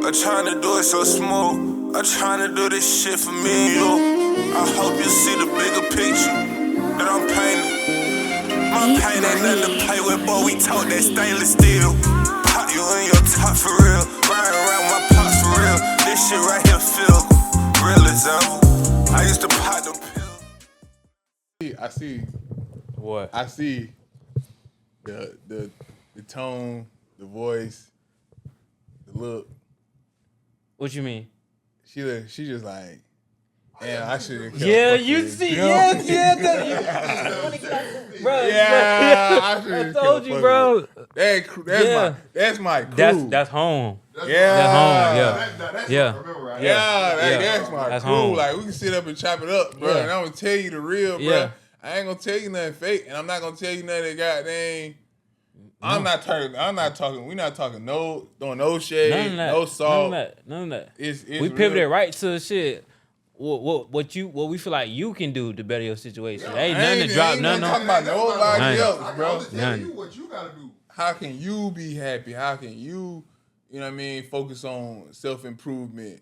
I'm trying to do it so smooth. I'm trying to do this shit for me and you. I hope you see the bigger picture that I'm painting. My pain ain't nothing to play with, boy. We talk that stainless steel. Pop you in your top for real. Riding around my pops for real. This shit right here feel real as ever. I used to pop them pills. I see. What? I see the tone, the voice, the look. What you mean? She just like, damn, I should have. Yeah, you see, yeah, bro. Yeah, I told you, bro. That's my crew. That's home. Yeah, That's home. That's Yeah. what I remember, right? That's my That's crew. home. Like we can sit up and chop it up, bro. Yeah. And I'm gonna tell you the real, bro. Yeah. I ain't gonna tell you nothing fake, and I'm not gonna tell you nothing goddamn. I'm not talking. We're not talking. Throwing no shade, None of that. no salt. None of that. It's We pivoted real. right to shit. What we feel like you can do to better your situation. Ain't I nothing to drop. None talking on. about nobody None. else, I bro. can tell None. you what you gotta do. How can you be happy? How can you know what I mean, focus on self-improvement?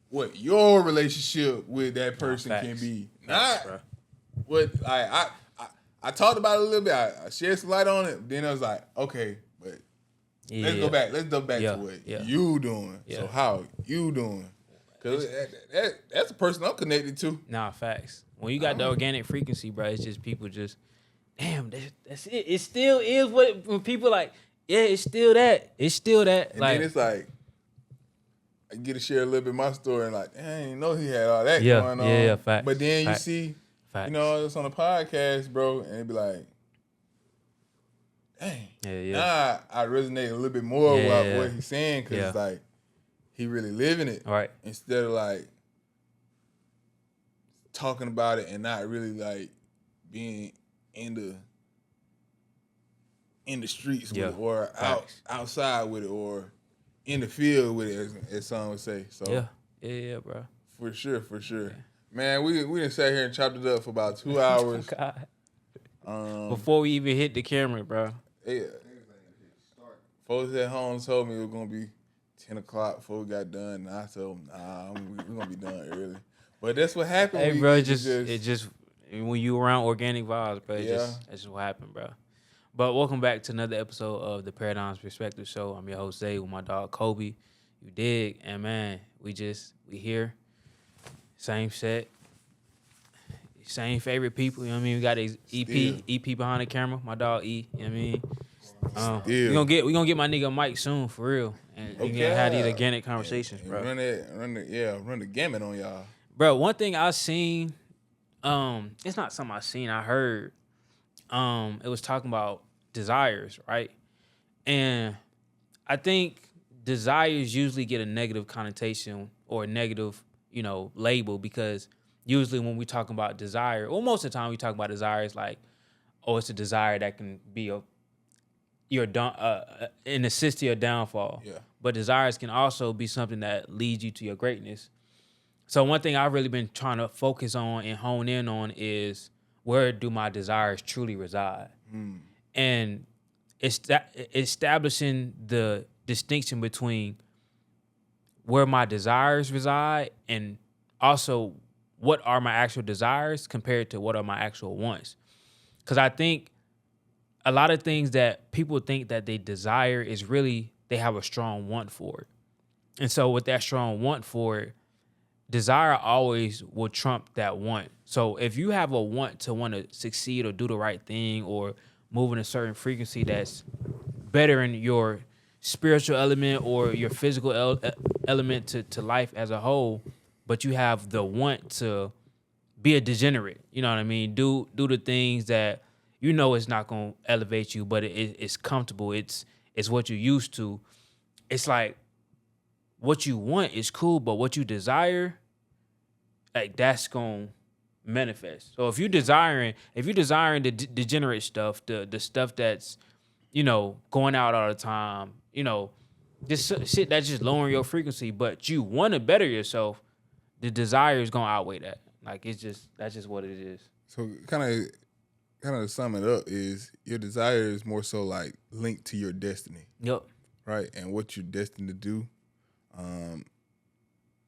What your relationship with that person Facts. can be. Facts, Not bro. what I talked about it a little bit. I shared some light on it. Then I was like, okay, but let's go back. Let's go back Yeah. to what Yeah. you doing. Yeah. So how you doing? Because that's a person I'm connected to. Nah, facts. When you got the organic frequency, bro, it's just people just, damn, that's it. It still is when people like, yeah, it's still that. It's still that. And like, then it's like, I get to share a little bit of my story and like, I didn't know he had all that Yeah, going on. yeah, facts, But then facts, you see, facts. you know, it's on a podcast, bro, and it be like, dang. Yeah. Now I resonate a little bit more Yeah. with what he's saying because Yeah. it's like, he really living it. All right. Instead of like talking about it and not really like being in the streets with Yeah. it or Facts. outside with it or in the field with it, as some would say. So Yeah, bro. for sure. Man, we done sat here and chopped it up for about 2 hours. God. Um, Before we even hit the camera, bro. yeah. Folks at home told me it was gonna be 10 o'clock before we got done. And I told them, nah, we're gonna be done early. But that's what happened. Hey, We bro, get to it just when you around organic vibes, bro, that's just what happened, bro. But welcome back to another episode of the Paradigms Perspective Show. I'm your host, Zay, with my dog, Kobe. You dig? And, man, we here. Same set. Same favorite people, you know what I mean? We got his EP behind the camera, my dog E, you know what I mean? We gonna get my nigga Mike soon, for real. And we can have these organic conversations, bro. Run the gamut on y'all. Bro, one thing I seen, it's not something I seen, I heard. It was talking about desires, right? And I think desires usually get a negative connotation or a negative, label, because usually when we talk about desire, or most of the time we talk about desires like, oh, it's a desire that can be an assist to your downfall. Yeah. But desires can also be something that leads you to your greatness. So one thing I've really been trying to focus on and hone in on is, where do my desires truly reside? And establishing the distinction between where my desires reside and also what are my actual desires compared to what are my actual wants. Because I think a lot of things that people think that they desire is really, they have a strong want for it. And so with that strong want for it, desire always will trump that want. So if you have a want to succeed or do the right thing or move in a certain frequency that's better in your spiritual element or your physical element to life as a whole, but you have the want to be a degenerate, you know what I mean? Do the things that it's not going to elevate you, but it's comfortable. It's what you're used to. It's like, what you want is cool, but what you desire, like, that's going to manifest. So if you're desiring the degenerate stuff, the stuff that's, going out all the time, this shit that's just lowering your frequency, but you want to better yourself, the desire is going to outweigh that. Like, that's just what it is. So kind of to sum it up is, your desire is more so like linked to your destiny. Yep. Right? And what you're destined to do.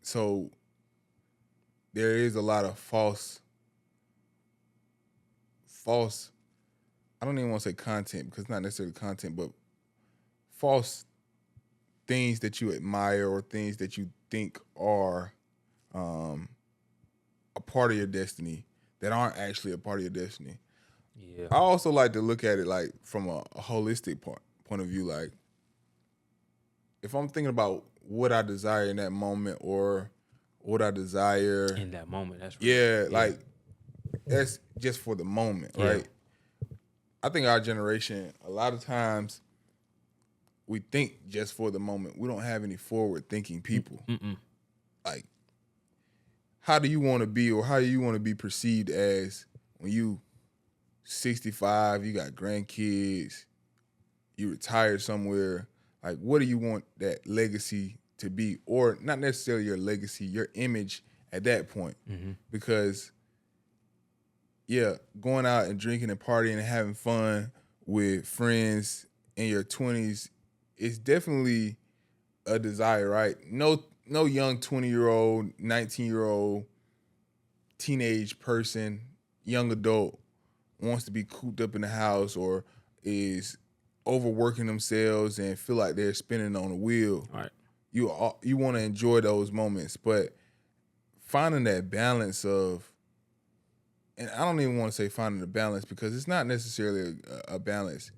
So there is a lot of false. I don't even want to say content because it's not necessarily content, but false things that you admire or things that you think are a part of your destiny that aren't actually a part of your destiny. Yeah. I also like to look at it like from a holistic point of view. Like if I'm thinking about what I desire in that moment or what I desire In that moment, that's right. yeah, like that's just for the moment, right? I think our generation, a lot of times, we think just for the moment. We don't have any forward-thinking people. Like, how do you want to be, or how do you want to be perceived as when you 65, you got grandkids, you retired somewhere? Like, what do you want that legacy to be? Or not necessarily your legacy, your image at that point. Because yeah, going out and drinking and partying and having fun with friends in your 20s is definitely a desire, right? No young 20-year-old, 19-year-old, teenage person, young adult wants to be cooped up in the house or is overworking themselves and feel like they're spinning on a wheel. Right. You want to enjoy those moments, but finding that balance of, and I don't even want to say finding the balance because it's not necessarily a balance.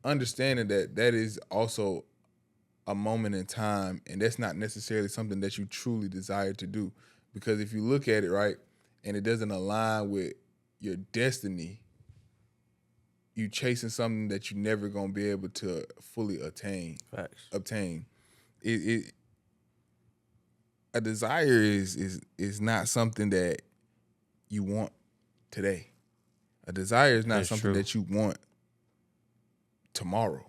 Understanding that is also a moment in time, and that's not necessarily something that you truly desire to do. Because if you look at it, right, and it doesn't align with your destiny, you chasing something that you're never going to be able to fully obtain. A desire is not something that you want today. A desire is not That's something true. that you want tomorrow.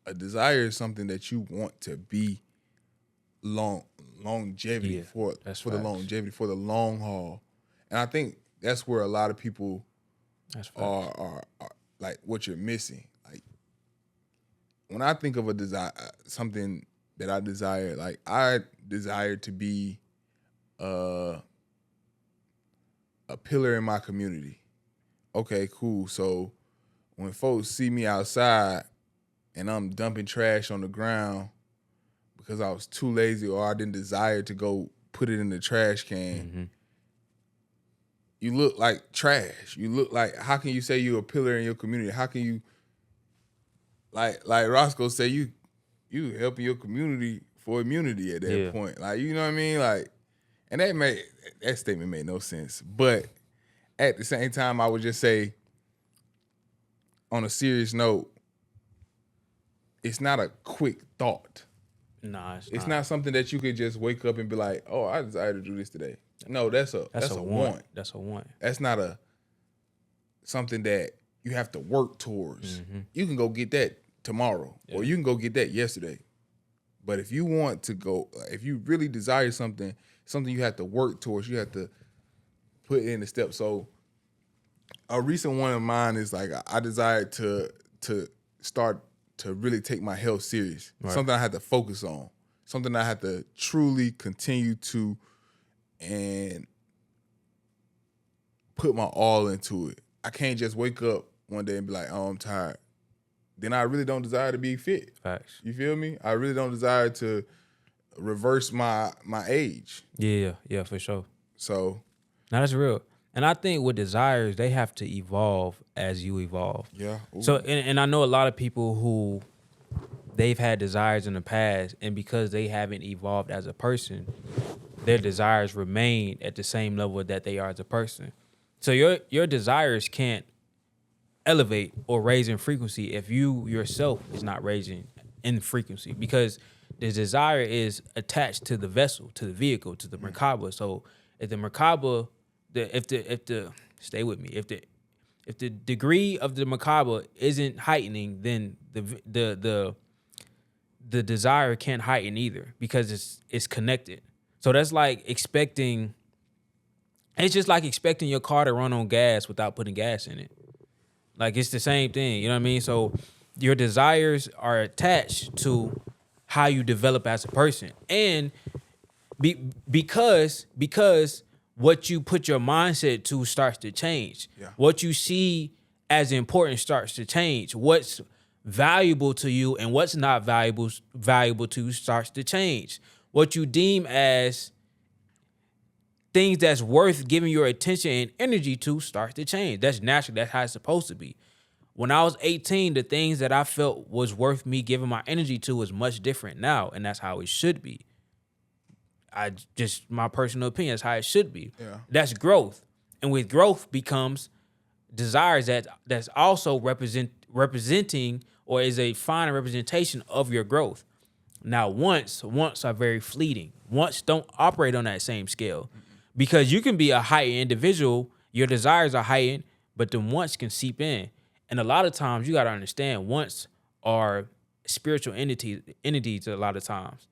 A desire is something that you want to be longevity for that's the facts. longevity, for the long haul. And I think that's where a lot of people That's facts. are like what you're missing. Like when I think of a desire, something that I desire, like I desire to be a pillar in my community. Okay, cool. So when folks see me outside and I'm dumping trash on the ground because I was too lazy or I didn't desire to go put it in the trash can, you look like trash. You look like, how can you say you're a pillar in your community? How can you, like Roscoe said, you helping your community for immunity at that point. Like, you know what I mean? Like, and that statement made no sense. But at the same time, I would just say, on a serious note, it's not a quick thought. Nah, It's not something that you could just wake up and be like, oh, I desire to do this today. No, that's a want. That's a want. That's not something that you have to work towards. You can go get that tomorrow, or you can go get that yesterday. But if you want to go, if you really desire something you have to work towards, you have to put in the steps. So a recent one of mine is like, I desire to start to really take my health serious. Right. Something I had to focus on. Something I had to truly continue to and put my all into it. I can't just wake up one day and be like, oh, I'm tired. Then I really don't desire to be fit. Facts. You feel me? I really don't desire to reverse my age. Yeah, for sure. So. Now that's real. And I think with desires, they have to evolve as you evolve. Yeah. Ooh. So, and I know a lot of people who they've had desires in the past, and because they haven't evolved as a person, their desires remain at the same level that they are as a person. So your desires can't elevate or raise in frequency if you yourself is not raising in frequency, because the desire is attached to the vessel, to the vehicle, to the Merkaba. So if the Merkaba, if the stay with me, if the degree of the Merkaba isn't heightening, then the desire can't heighten either, because it's connected. So that's like expecting. It's just like expecting your car to run on gas without putting gas in it. Like, it's the same thing, you know what I mean? So your desires are attached to how you develop as a person. And because what you put your mindset to starts to change. Yeah. What you see as important starts to change. What's valuable to you and what's not valuable to you starts to change. What you deem as things that's worth giving your attention and energy to starts to change. That's natural. That's how it's supposed to be. When I was 18, the things that I felt was worth me giving my energy to was much different now, and that's how it should be. My personal opinion, that's how it should be. Yeah. That's growth. And with growth becomes desires that's also representing or is a fine representation of your growth. Now, wants are very fleeting. Wants don't operate on that same scale. Because you can be a heightened individual, your desires are heightened, but the wants can seep in. And a lot of times you gotta understand wants are spiritual entities a lot of times.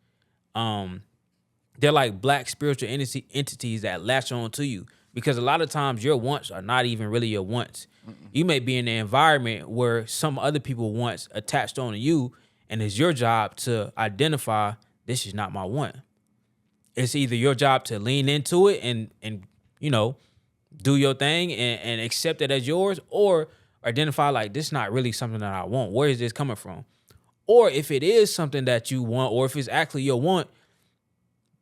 They're like black spiritual entities that latch on to you. Because a lot of times your wants are not even really your wants. You may be in an environment where some other people wants attached on to you, and it's your job to identify this is not my want. It's either your job to lean into it and do your thing and accept it as yours, or identify like this is not really something that I want. Where is this coming from? Or if it is something that you want, or if it's actually your want,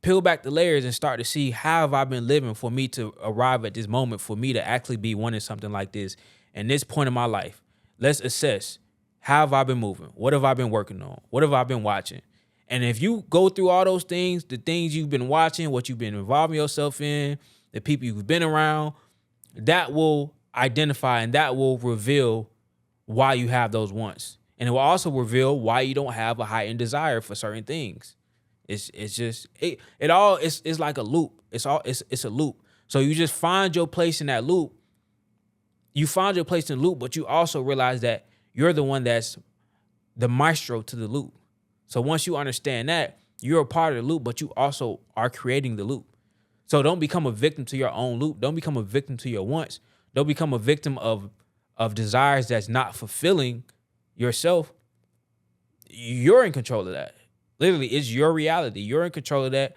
peel back the layers and start to see how have I been living for me to arrive at this moment, for me to actually be wanting something like this. And this point in my life, let's assess how have I been moving? What have I been working on? What have I been watching? And if you go through all those things, the things you've been watching, what you've been involving yourself in, the people you've been around, that will identify and that will reveal why you have those wants. And it will also reveal why you don't have a heightened desire for certain things. It's like a loop. It's a loop. So you just find your place in that loop. You find your place in the loop, but you also realize that you're the one that's the maestro to the loop. So once you understand that, you're a part of the loop, but you also are creating the loop. So don't become a victim to your own loop. Don't become a victim to your wants. Don't become a victim of desires that's not fulfilling yourself. You're in control of that. Literally, it's your reality. You're in control of that.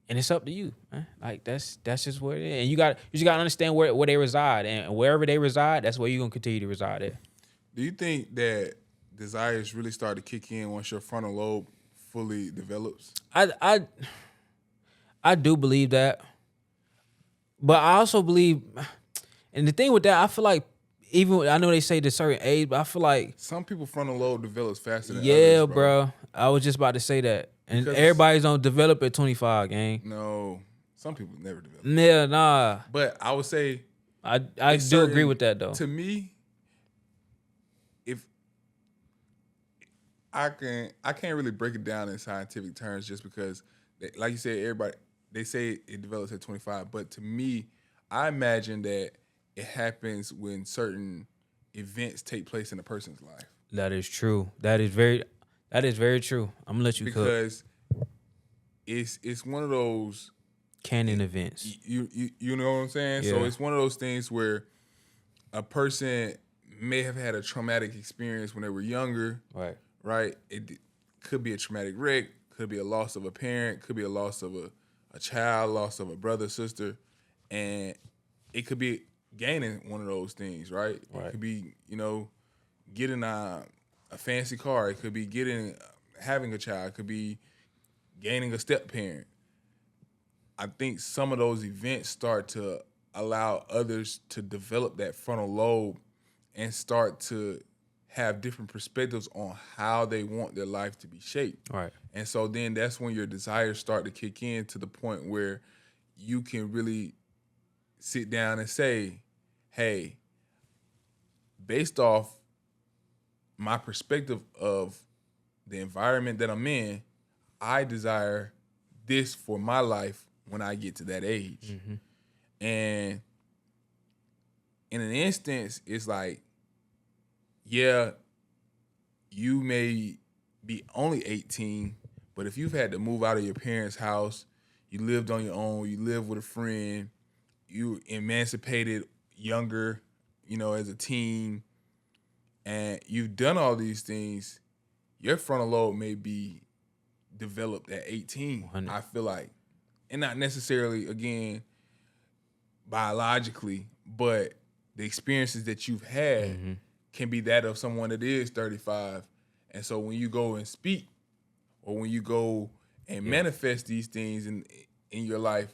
And it's up to you, man. Like that's just what it is. And you just gotta understand where they reside. And wherever they reside, that's where you're gonna continue to reside at. Do you think that desires really start to kick in once your frontal lobe fully develops? I do believe that. But I also believe, and the thing with that, I feel like even I know they say to a certain age, but I feel like some people frontal lobe develops faster than others, others, bro. I was just about to say that. And because everybody's don't develop at 25, gang. No. Some people never develop. Yeah, nah. But I would say I do agree with that though. To me, if I can't really break it down in scientific terms just because like you said, they say it develops at 25, but to me, I imagine that it happens when certain events take place in a person's life. That is true. That is very true. I'm gonna let you because it's one of those canon events. You know what I'm saying? Yeah. So it's one of those things where a person may have had a traumatic experience when they were younger. Right? It could be a traumatic wreck, could be a loss of a parent, could be a loss of a child, loss of a brother, sister, and it could be gaining one of those things, right? It could be, getting a fancy car. It could be having a child. It could be gaining a step parent. I think some of those events start to allow others to develop that frontal lobe and start to have different perspectives on how they want their life to be shaped. Right. And so then that's when your desires start to kick in to the point where you can really sit down and say, hey, based off my perspective of the environment that I'm in, I desire this for my life when I get to that age. Mm-hmm. And in an instance, it's like, yeah, you may be only 18, but if you've had to move out of your parents' house, you lived on your own, you lived with a friend, you emancipated younger, as a teen, and you've done all these things, your frontal lobe may be developed at 18. 100. I feel like, and not necessarily again biologically, but the experiences that you've had can be that of someone that is 35. And so when you go and speak, or when you go and manifest these things in your life,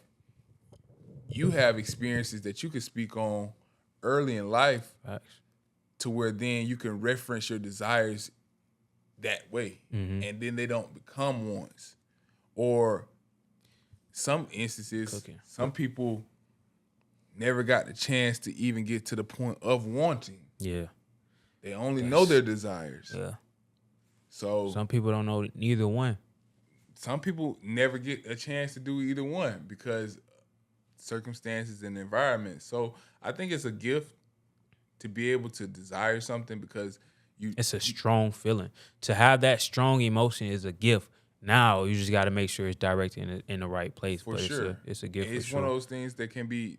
you have experiences that you can speak on early in life. Facts. To where then you can reference your desires that way, and then they don't become wants. Or some instances, some people never got the chance to even get to the point of wanting. Yeah. They only know their desires. Yeah. So Some people don't know neither one. some people never get a chance to do either one because circumstances and environment. So I think it's a gift to be able to desire something because it's a strong feeling. To have that strong emotion is a gift. Now you just got to make sure it's directed in the right place. For but sure. It's a gift. It's for sure. one of those things that can be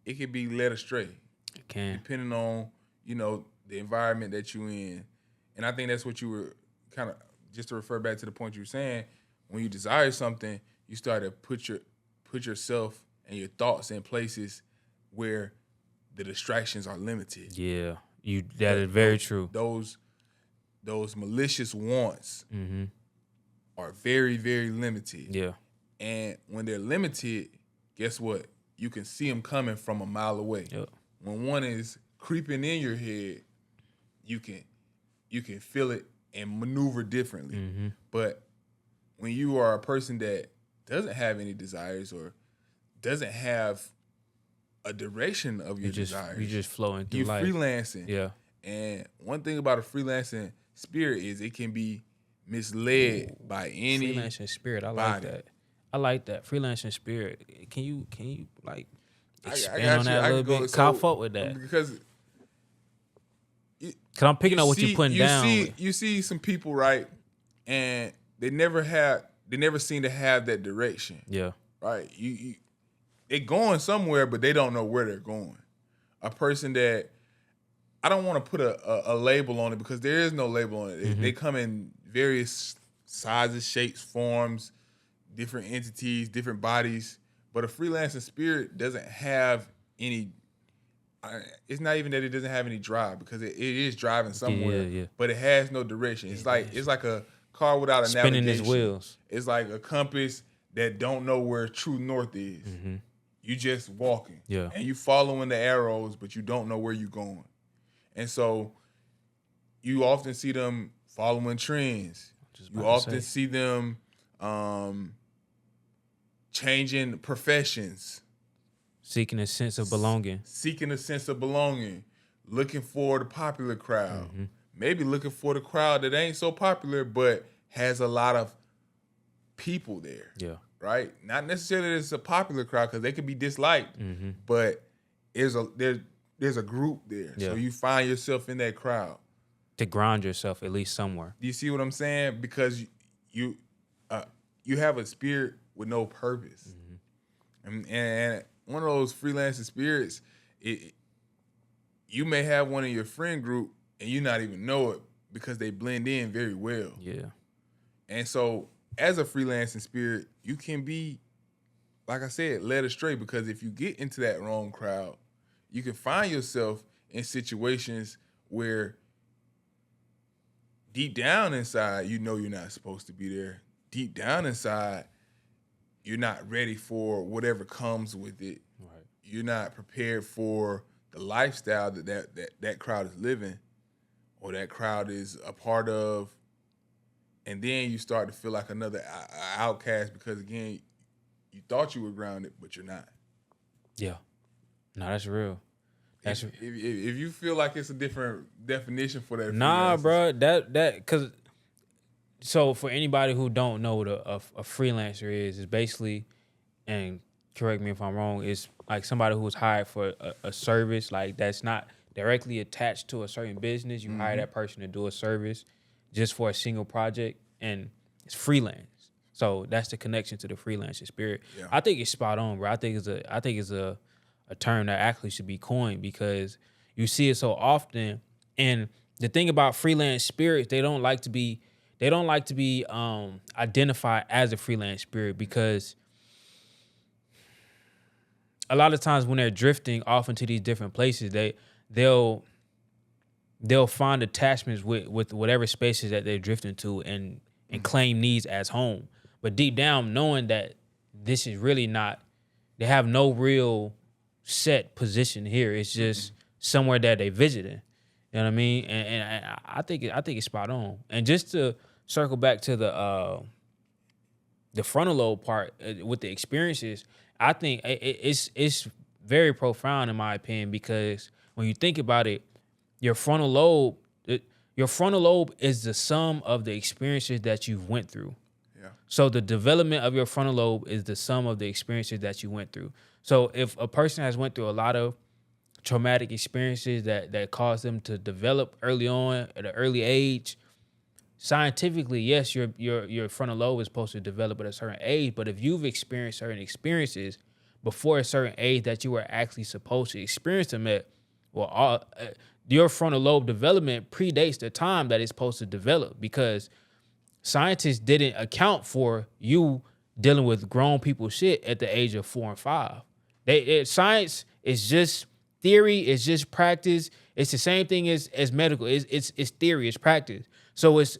led astray. It can. Depending on, the environment that you're in. And I think that's what you were kind of, just to refer back to the point you were saying, when you desire something, you start to put yourself and your thoughts in places where the distractions are limited. Yeah. That is very true. Those malicious wants are very, very limited. Yeah. And when they're limited, guess what? You can see them coming from a mile away. Yep. When one is creeping in your head, you can feel it and maneuver differently. But when you are a person that doesn't have any desires or doesn't have a direction of your desires, you just flowing through you life. freelancing. Yeah. And one thing about a freelancing spirit is it can be misled by any freelancing spirit. I body. like that. Freelancing spirit. Can you like expand got on you. that I a little can go- bit? so- I fuck with that. Because I'm picking up what you're putting down. You see some people, right? And they never seem to have that direction. Yeah. Right? They going somewhere, but they don't know where they're going. A person that I don't want to put a label on it because there is no label on it. They come in various sizes, shapes, forms, different entities, different bodies. But a freelancing spirit doesn't have any. It's not even that it doesn't have any drive because it is driving somewhere, but it has no direction. It's like a car without a spinning navigation. its wheels. It's like a compass that don't know where true north is. You just walking, and you following the arrows, but you don't know where you're going. And so you often see them following trends. You often see them changing professions. Seeking a sense of belonging. Looking for the popular crowd. Maybe looking for the crowd that ain't so popular but has a lot of people there. Yeah. Right? Not necessarily that it's a popular crowd because they could be disliked, but there's a group there. Yeah. So you find yourself in that crowd. To ground yourself at least somewhere. Do you see what I'm saying? Because you have a spirit with no purpose. And one of those freelancing spirits, you may have one in your friend group and you not even know it because they blend in very well. Yeah. And so as a freelancing spirit, you can be, like I said, led astray because if you get into that wrong crowd, you can find yourself in situations where deep down inside, you know you're not supposed to be there. Deep down inside, you're not ready for whatever comes with it. Right. You're not prepared for the lifestyle that crowd is living or that crowd is a part of. And then you start to feel like another outcast because, again, you thought you were grounded, but you're not. Yeah. No, that's real. If you feel like it's a different definition for that. Nah, bro. That because so for anybody who don't know what a freelancer is basically, and correct me if I'm wrong, it's like somebody who's hired for a service like that's not directly attached to a certain business. You hire that person to do a service just for a single project, and it's freelance. So that's the connection to the freelancer spirit. Yeah. I think it's spot on, bro. I think it's a term that actually should be coined because you see it so often, and the thing about freelance spirits, they don't like to be identified as a freelance spirit, because a lot of times when they're drifting off into these different places, they'll find attachments with whatever spaces that they're drifting to, and claim these as home. But deep down, knowing that this is really not, they have no real set position here. It's just somewhere that they visited. You know what I mean? And I think it's spot on. And just to circle back to the frontal lobe part with the experiences, I think it's very profound in my opinion, because when you think about it, your frontal lobe is the sum of the experiences that you've went through. Yeah. So the development of your frontal lobe is the sum of the experiences that you went through. So if a person has went through a lot of traumatic experiences that caused them to develop early on at an early age, scientifically, yes, your frontal lobe is supposed to develop at a certain age. But if you've experienced certain experiences before a certain age that you were actually supposed to experience them at, well, your frontal lobe development predates the time that it's supposed to develop, because scientists didn't account for you dealing with grown people shit at the age of 4 and 5. Science is just theory, it's just practice. It's the same thing as medical. It's theory, it's practice. So it's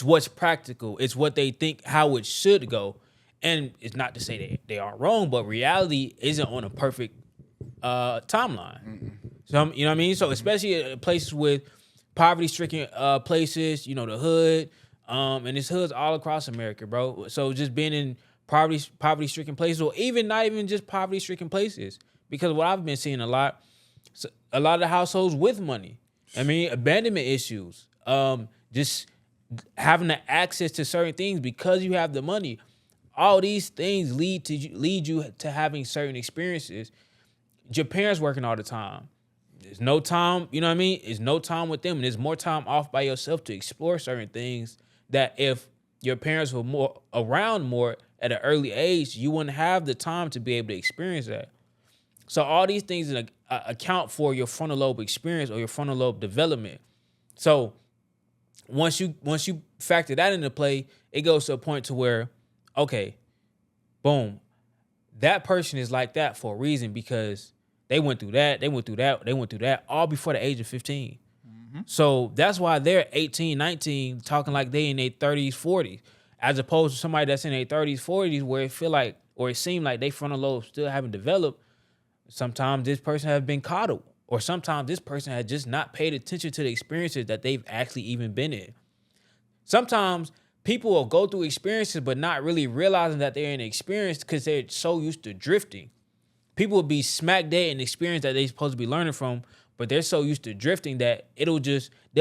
what's practical. It's what they think how it should go. And it's not to say they are wrong, but reality isn't on a perfect timeline. So, you know what I mean? So especially places with poverty-stricken places, you know, the hood, and there's hoods all across America, bro. So just being in poverty-stricken places, or even not even just poverty-stricken places, because what I've been seeing a lot of the households with money, I mean, abandonment issues, just having the access to certain things because you have the money. All these things lead you to having certain experiences. Your parents working all the time. There's no time, you know what I mean? There's no time with them. And there's more time off by yourself to explore certain things that if your parents were around more at an early age, you wouldn't have the time to be able to experience that. So all these things account for your frontal lobe experience or your frontal lobe development. So once you factor that into play, it goes to a point to where, okay, boom, that person is like that for a reason, because they went through that, all before the age of 15. Mm-hmm. So that's why they're 18, 19, talking like they in their 30s, 40s, as opposed to somebody that's in their 30s, 40s, where it seemed like they frontal lobe still haven't developed. Sometimes this person has been coddled, or sometimes this person has just not paid attention to the experiences that they've actually even been in. Sometimes people will go through experiences but not really realizing that they're in an experience because they're so used to drifting. People will be smack dead in the experience that they're supposed to be learning from, but they're so used to drifting that they'll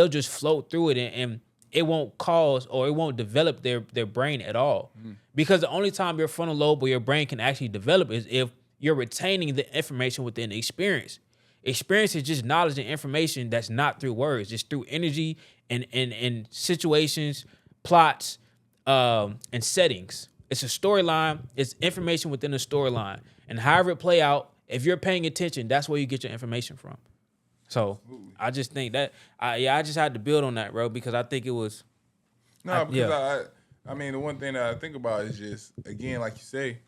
just float through it, and it won't cause, or it won't develop their brain at all. Because the only time your frontal lobe or your brain can actually develop is if you're retaining the information within the experience. Experience is just knowledge and information that's not through words, just through energy and situations, plots, and settings. It's a storyline. It's information within a storyline. And however it play out, if you're paying attention, that's where you get your information from. So I just think that, I just had to build on that, bro, because I think it was. No, because I mean, the one thing that I think about is just, again, like you say,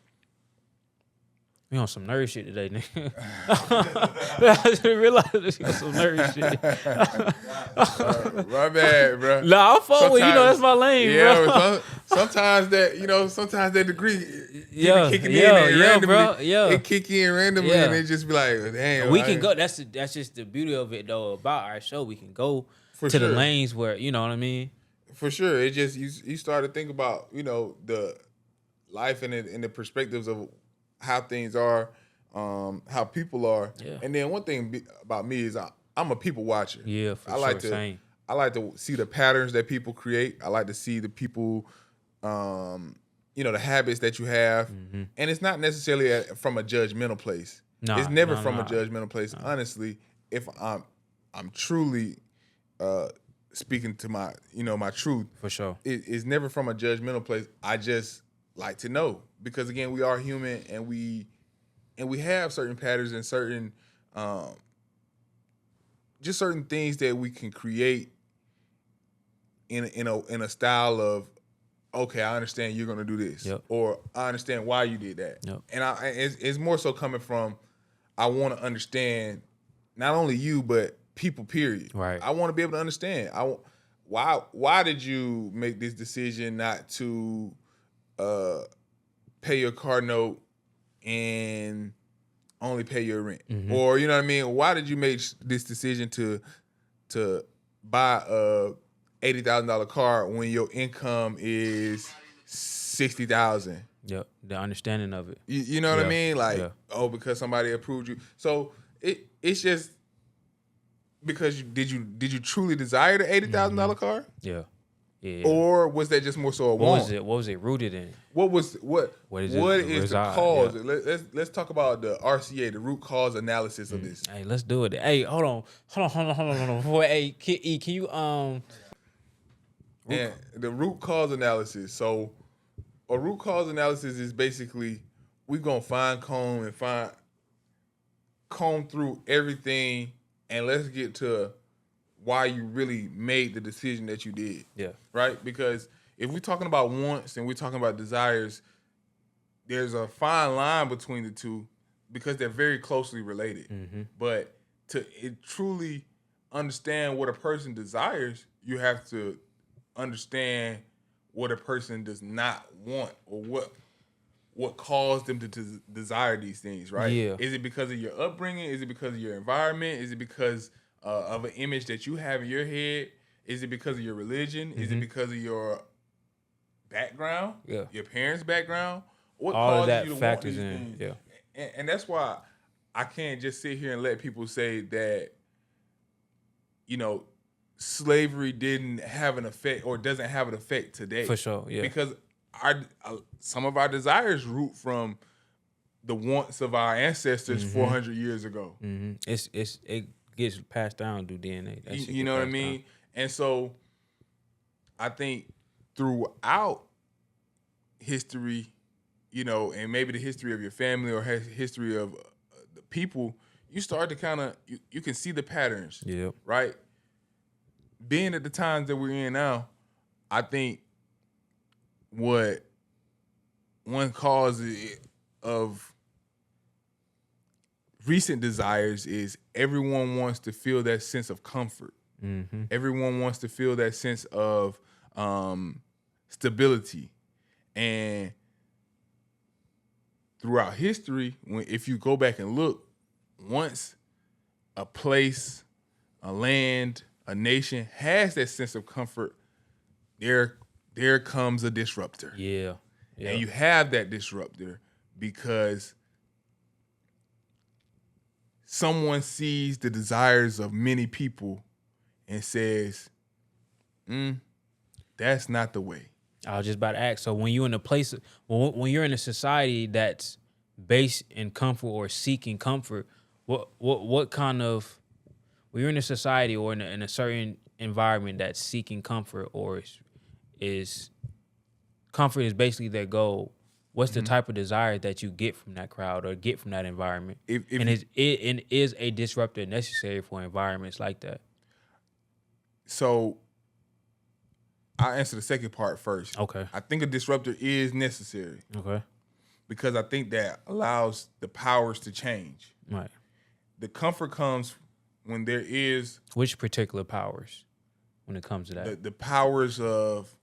we on some nerd shit today, nigga. I just realized we on some nerd shit. My bad, bro. Nah, I'm fucking with you. Know that's my lane, bro. Yeah, sometimes that degree kicking in randomly. Bro. It kick in randomly, and it just be like, damn. We can go. That's just the beauty of it, though. About our show, we can go to the lanes where, you know what I mean. For sure, it just you start to think about, you know, the life and the perspectives of how things are, how people are. Yeah. And then one thing about me is I'm a people watcher. Yeah, for sure. I like to see the patterns that people create. I like to see the people, the habits that you have. Mm-hmm. And it's not necessarily from a judgmental place. No, it's never from a judgmental place. No. Honestly, if I'm truly speaking to my truth. For sure. It's never from a judgmental place. I just like to know, because again, we are human, and we have certain patterns and certain just certain things that we can create in a style of, okay, I understand you're gonna do this, or I understand why you did that, and it's more so coming from, I want to understand not only you but people. Period. Right. I want to be able to understand. Why did you make this decision not to pay your car note and only pay your rent, or you know what I mean? Why did you make this decision to buy a $80,000 car when your income is $60,000? Yep, the understanding of it. You know what I mean? Like, oh, because somebody approved you. So it's just because did you truly desire the $80,000 car? Yeah. Or was that just more so a want? What was it rooted in? What is the cause? Yeah. Let's talk about the RCA, the root cause analysis of this. Hey, let's do it. Hey, hold on. Hey, can you And the root cause analysis. So a root cause analysis is basically we're gonna comb through everything, and let's get to why you really made the decision that you did. Yeah. Right? Because if we're talking about wants and we're talking about desires, there's a fine line between the two because they're very closely related. But to truly understand what a person desires, you have to understand what a person does not want, or what caused them to desire these things, right? Yeah. Is it because of your upbringing? Is it because of your environment? Is it because of an image that you have in your head? Is it because of your religion? Is it because of your background? Yeah. Your parents' background? What all of causes that you to factors want these in? things? Yeah. And that's why I can't just sit here and let people say that, slavery didn't have an effect or doesn't have an effect today. For sure, yeah. Because some of our desires root from the wants of our ancestors 400 years ago. It gets passed down through DNA. You know what I mean? And so I think throughout history, and maybe the history of your family or history of the people, you start to kind of, you can see the patterns, right? Being at the times that we're in now, I think what one cause of recent desires is everyone wants to feel that sense of comfort. Everyone wants to feel that sense of stability. And throughout history, if you go back and look, once a place, a land, a nation has that sense of comfort, there comes a disruptor. Yeah. And you have that disruptor because someone sees the desires of many people and says, that's not the way. I was just about to ask. So when you're in a place, when you're in a society that's based in comfort or seeking comfort, what kind of, when you're in a society or in a certain environment that's seeking comfort or is comfort is basically their goal, what's the type of desire that you get from that crowd or get from that environment? Is a disruptor necessary for environments like that? So I'll answer the second part first. Okay. I think a disruptor is necessary. Okay. Because I think that allows the powers to change. Right. The comfort comes when there is... Which particular powers when it comes to that? The powers of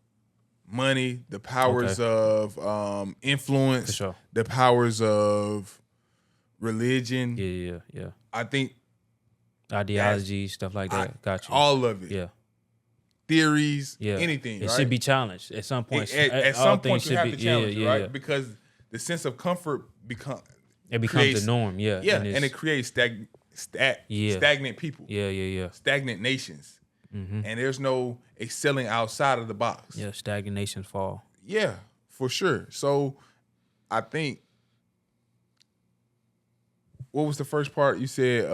money, the powers of influence, For sure. the powers of religion. Yeah. I think... Ideology, stuff like that. Got you. All of it. Yeah. Theories, anything, It right? should be challenged at some point. At some point you have to challenge it, right? Yeah. Because the sense of comfort becomes the norm, and it creates stagnant people. Yeah. Stagnant nations. And there's no excelling outside of the box. Yeah, stagnations fall. Yeah, for sure. So I think, what was the first part you said?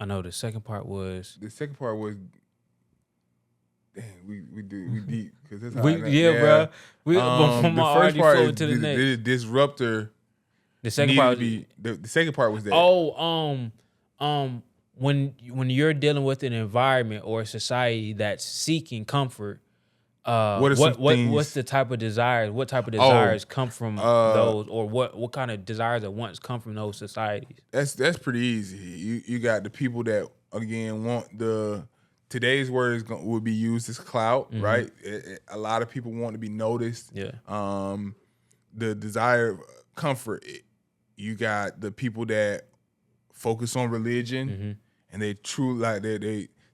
I know the second part was... Dang, we deep because that's how bro. From the first part is the disruptor. The second part the second part was that. when you're dealing with an environment or a society that's seeking comfort, what's the type of desires? What type of desires come from those, or what kind of desires at once come from those societies? That's pretty easy. You got the people that again want today's word would be used as clout, right? A lot of people want to be noticed. Yeah. The desire of comfort. You got the people that focus on religion, and they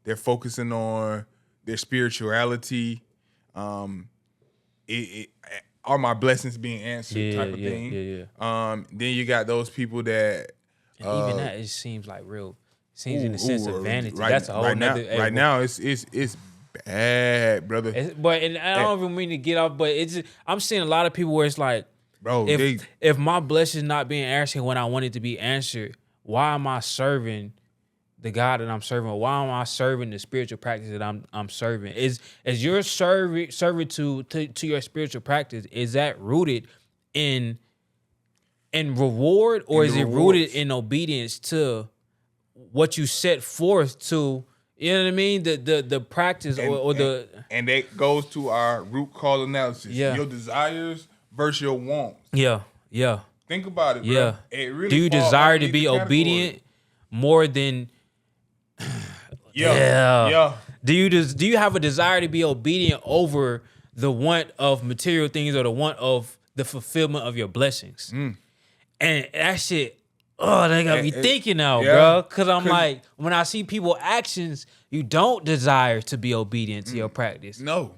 they're focusing on their spirituality. Are my blessings being answered? Type of thing. Yeah. Then you got those people that and even that it seems like real. Seems in the sense of vanity. That's a whole nother. Right now, it's bad, brother. And I don't even mean to get off, but I'm seeing a lot of people where it's like, bro, if my blessing not being answered when I want it to be answered, why am I serving the God that I'm serving? Why am I serving the spiritual practice that I'm serving? Is your servitude to your spiritual practice, is that rooted in reward, or is it rooted in obedience to what you set forth to? You know what I mean? The practice and that goes to our root cause analysis. Yeah. Your desires versus your wants. Yeah. Think about it, bro. Yeah. It really do you desire to be obedient more than? Yeah. Do you have a desire to be obedient over the want of material things or the want of the fulfillment of your blessings? And that shit, they got me thinking now, bro. Because I'm like, when I see people actions, you don't desire to be obedient to your practice. No.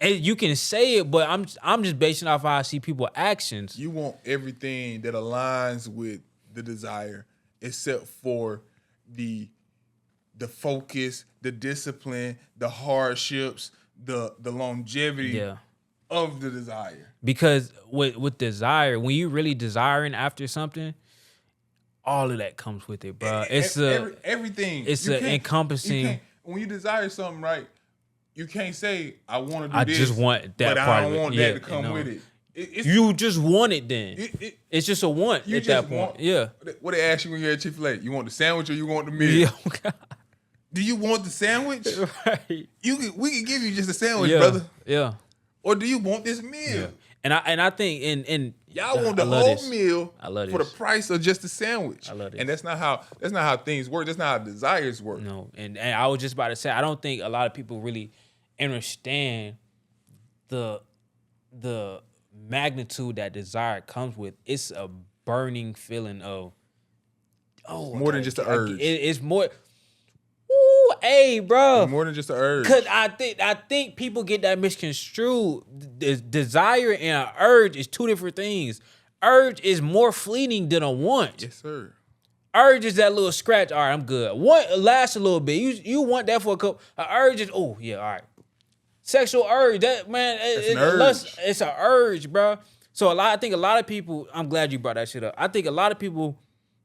And you can say it, but I'm just basing off how I see people actions. You want everything that aligns with the desire, except for the focus, the discipline, the hardships, the longevity of the desire. Because with desire, when you really desiring after something, all of that comes with it, bro. It's everything. It's encompassing. When you desire something, right? You can't say I want to do this. I just want that but part I don't of it. want that to come with it. You just want it then. It's just a want at that point. What they ask you when you're at Chick-fil-A? You want the sandwich or you want the meal? Yeah. Do you want the sandwich? Right. We can give you just a sandwich, brother. Yeah. Or do you want this meal? Yeah. And I think in y'all want the whole meal for the price of just a sandwich. I love this. And that's not how things work. That's not how desires work. No. And I was just about to say, I don't think a lot of people really understand the magnitude that desire comes with. It's a burning feeling of more than just an urge. It's more. Ooh, hey, bro. It's more than just an urge. Cause I think people get that misconstrued. Desire and an urge is two different things. Urge is more fleeting than a want. Yes, sir. Urge is that little scratch. All right, I'm good. Want lasts a little bit. You want that for a couple. An urge is all right. Sexual urge, that man, it's an urge, bro. So I think a lot of people. I'm glad you brought that shit up. I think a lot of people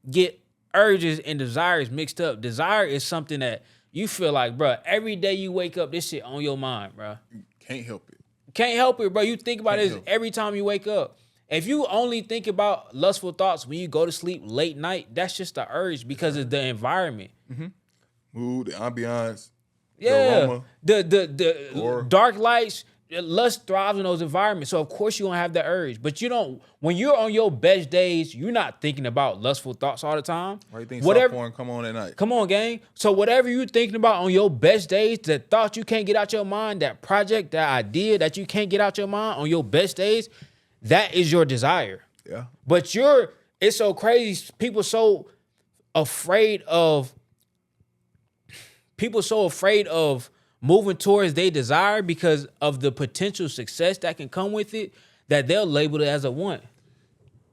get urges and desires mixed up. Desire is something that you feel like, bro. Every day you wake up, this shit on your mind, bro. Can't help it. Can't help it, bro. You think about this every time you wake up. If you only think about lustful thoughts when you go to sleep late night, that's just the urge because of the environment. Mm-hmm. Mood, the ambiance. Yeah, the dark lights, lust thrives in those environments. So of course you don't have the urge, but you don't. When you're on your best days, you're not thinking about lustful thoughts all the time. Why you think soft porn come on at night? Come on, gang. So whatever you're thinking about on your best days, that thought you can't get out your mind, that project, that idea that you can't get out your mind on your best days, that is your desire. Yeah. But it's so crazy. People so afraid of moving towards their desire because of the potential success that can come with it, that they'll label it as a want.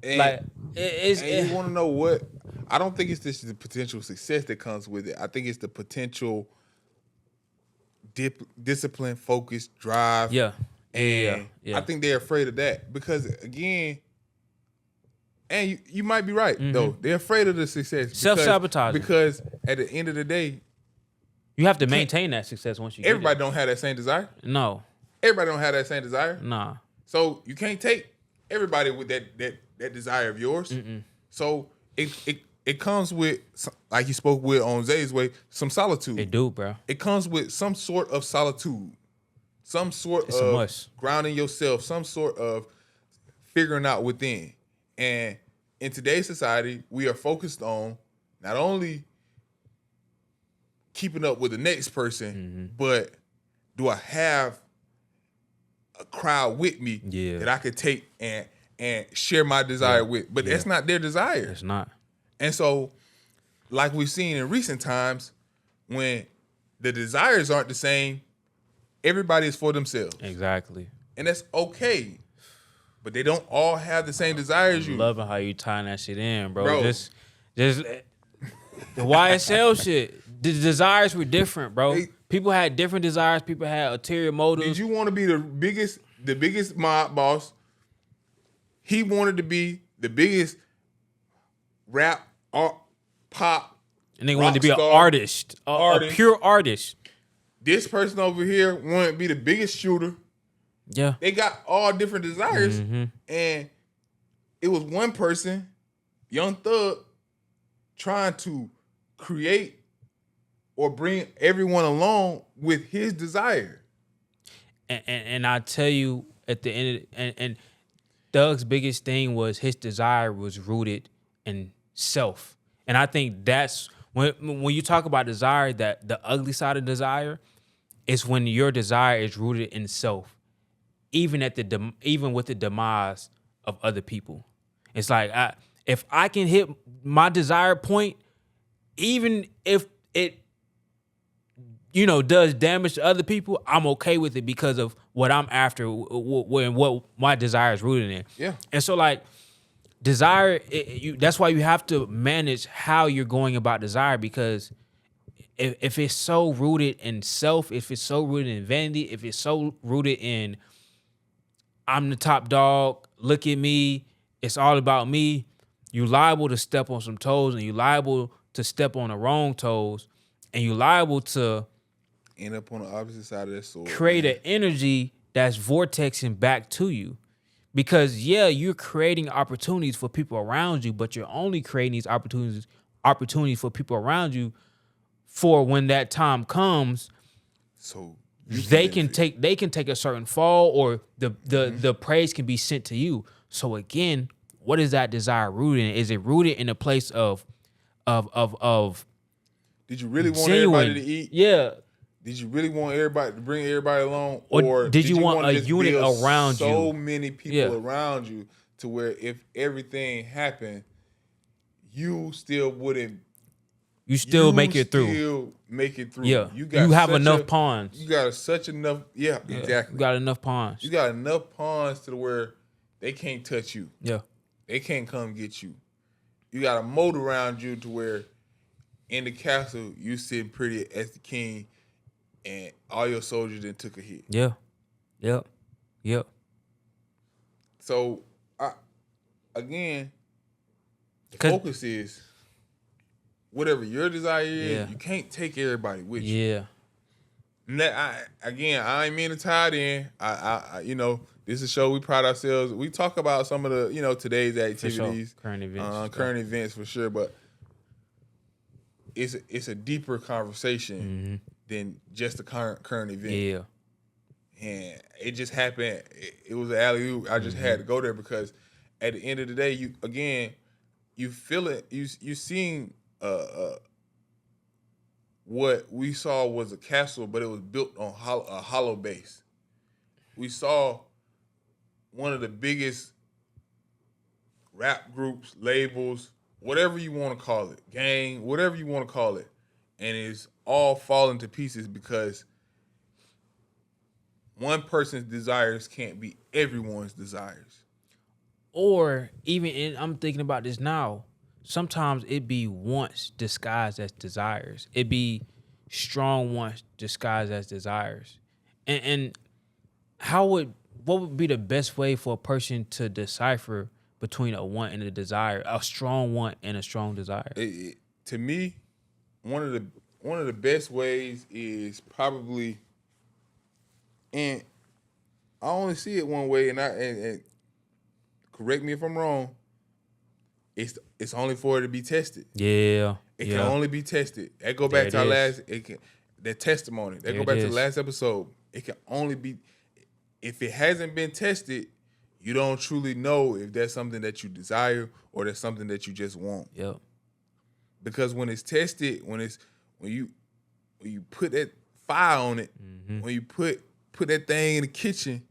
And, you want to know what? I don't think it's just the potential success that comes with it. I think it's the potential discipline, focus, drive. Yeah. And I think they're afraid of that because, again, and you might be right, though. They're afraid of the success. Self-sabotaging. Because at the end of the day, you have to maintain that success once you everybody get don't have that same desire. No. Everybody don't have that same desire. Nah. So you can't take everybody with that desire of yours. Mm-mm. So it it comes with, like you spoke with on Zay's way, some solitude. It do, bro. It comes with some sort of solitude, some sort It's a of must. grounding yourself, some sort of figuring out within. And in today's society, we are focused on not only keeping up with the next person, but do I have a crowd with me that I could take and share my desire with? But that's not their desire. It's not. And so, like we've seen in recent times, when the desires aren't the same, everybody is for themselves. Exactly. And that's okay. But they don't all have the same desire as you. Loving how you tying that shit in, bro. Just the YSL shit. The desires were different, bro. People had different desires. People had ulterior motives. Did you want to be the biggest mob boss? He wanted to be the biggest rap, pop, and they wanted to be an artist, a pure artist. This person over here wanted to be the biggest shooter. Yeah. They got all different desires. And it was one person, Young Thug, trying to create or bring everyone along with his desire. And I tell you, at the end of and Thug's biggest thing was his desire was rooted in self. And I think that's when you talk about desire, that the ugly side of desire is when your desire is rooted in self, even with the demise of other people. It's like if I can hit my desired point, even if it does damage to other people, I'm okay with it because of what I'm after, what my desire is rooted in. Yeah. And so like desire, that's why you have to manage how you're going about desire, because if it's so rooted in self, if it's so rooted in vanity, if it's so rooted in I'm the top dog, look at me, it's all about me, you're liable to step on some toes, and you're liable to step on the wrong toes, and you're liable to end up on the opposite side of that sword. Create an energy that's vortexing back to you. Because you're creating opportunities for people around you, but you're only creating these opportunities for people around you for when that time comes. So they can take a certain fall, or the praise can be sent to you. So again, what is that desire rooted in? Is it rooted in a place of did you really want genuine, everybody to eat? Yeah. Did you really want everybody to bring everybody along, or did you want a unit around you? So many people around you to where if everything happened, you still wouldn't. You still make it through. Still make it through. Yeah, you have enough pawns. You got such enough. Yeah, exactly. You got enough pawns. You got enough pawns to where they can't touch you. Yeah, they can't come get you. You got a moat around you to where in the castle you sitting pretty as the king. And all your soldiers then took a hit. Yeah. Yep. So, the focus is whatever your desire is, you can't take everybody with you. Yeah. And that, I ain't mean to tie it in. This is a show we pride ourselves. We talk about some of the, today's activities. Sure. Current events for sure. But it's a deeper conversation than just the current event. Yeah. And it just happened. It was an alley-oop. I just had to go there because at the end of the day, you feel it. You seeing what we saw was a castle, but it was built on a hollow base. We saw one of the biggest rap groups, labels, whatever you want to call it, gang, whatever you want to call it, and it's all falling to pieces because one person's desires can't be everyone's desires. Or even, I'm thinking about this now, sometimes it be wants disguised as desires. It be strong wants disguised as desires. And what would be the best way for a person to decipher between a want and a desire, a strong want and a strong desire? To me, one of the best ways is probably, and I only see it one way, and correct me if I'm wrong, it's only for it to be tested. Yeah. It can only be tested. That go back to our that testimony. That go back to the last episode. It can only be, if it hasn't been tested, you don't truly know if that's something that you desire or that's something that you just want. Yep. Because when it's tested, when you put that fire on it, when you put that thing in the kitchen,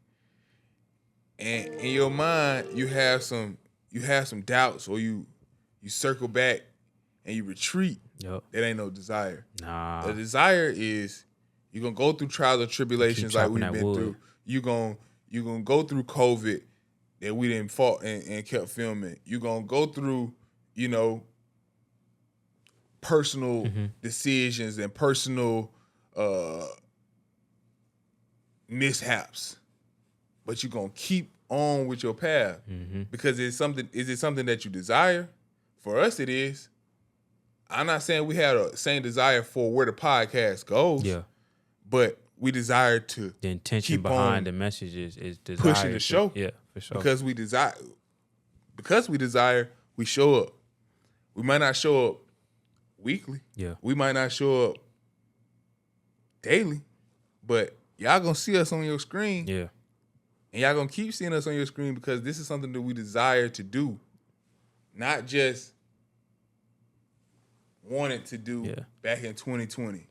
and in your mind you have some doubts, or you circle back and you retreat. Yep. That ain't no desire. Nah. The desire is you're gonna go through trials and tribulations like we've been through. You're gonna go through COVID that we didn't fought and kept filming. You're gonna go through, personal decisions and personal mishaps. But you're gonna keep on with your path. Because is it something that you desire? For us it is. I'm not saying we had a same desire for where the podcast goes. Yeah. But we desire to the intention behind the message is desire pushing the show. Yeah, for sure. Because we desire, we show up. We might not show up weekly. Yeah. We might not show up daily. But y'all gonna see us on your screen. Yeah. And y'all gonna keep seeing us on your screen because this is something that we desire to do. Not just wanted to do back in 2020.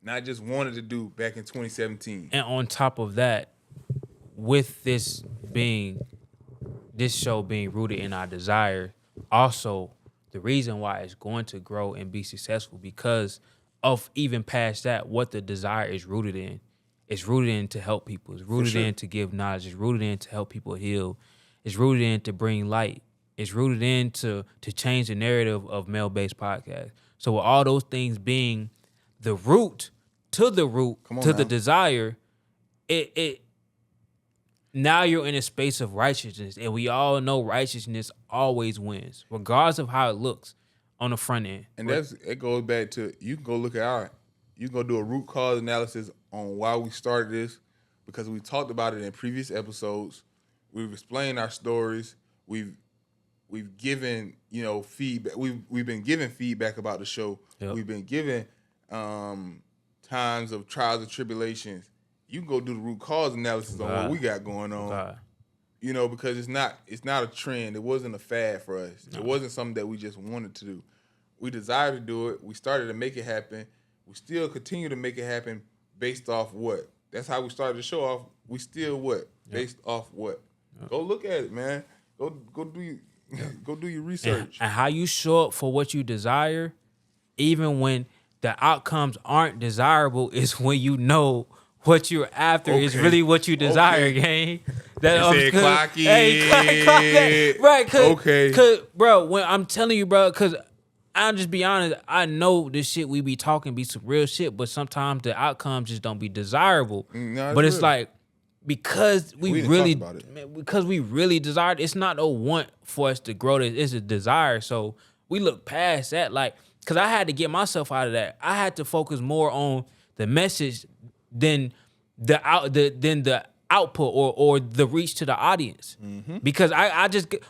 Not just wanted to do back in 2017. And on top of that, with this show being rooted in our desire, also the reason why it's going to grow and be successful because of even past that, what the desire is rooted in. It's rooted in to help people. It's rooted in to give knowledge. It's rooted in to help people heal. It's rooted in to bring light. It's rooted in to change the narrative of male-based podcasts. So with all those things being the root to the desire, it now you're in a space of righteousness, and we all know righteousness always wins, regardless of how it looks on the front end. And it goes back to, you can go look at you can go do a root cause analysis on why we started this, because we talked about it in previous episodes. We've explained our stories. We've given feedback. We've been given feedback about the show. Yep. We've been given times of trials and tribulations. You can go do the root cause analysis on what we got going on. Because it's not a trend. It wasn't a fad for us. No. It wasn't something that we just wanted to do. We desired to do it. We started to make it happen. We still continue to make it happen based off what? That's how we started the show off. We still what? Yep. Based off what? Yep. Go look at it, man. Go do your research. And how you show up for what you desire, even when the outcomes aren't desirable, is when you know what you're after is really what you desire, gang. That clock it. Hey, clock that. Right, cause bro, when I'm telling you, bro, cause I'll just be honest, I know this shit we be talking be some real shit, but sometimes the outcomes just don't be desirable. But it's like, because we really desired, it's not a want for us to grow this, it's a desire. So we look past that, like, because I had to get myself out of that. I had to focus more on the message than the output or the reach to the audience. Because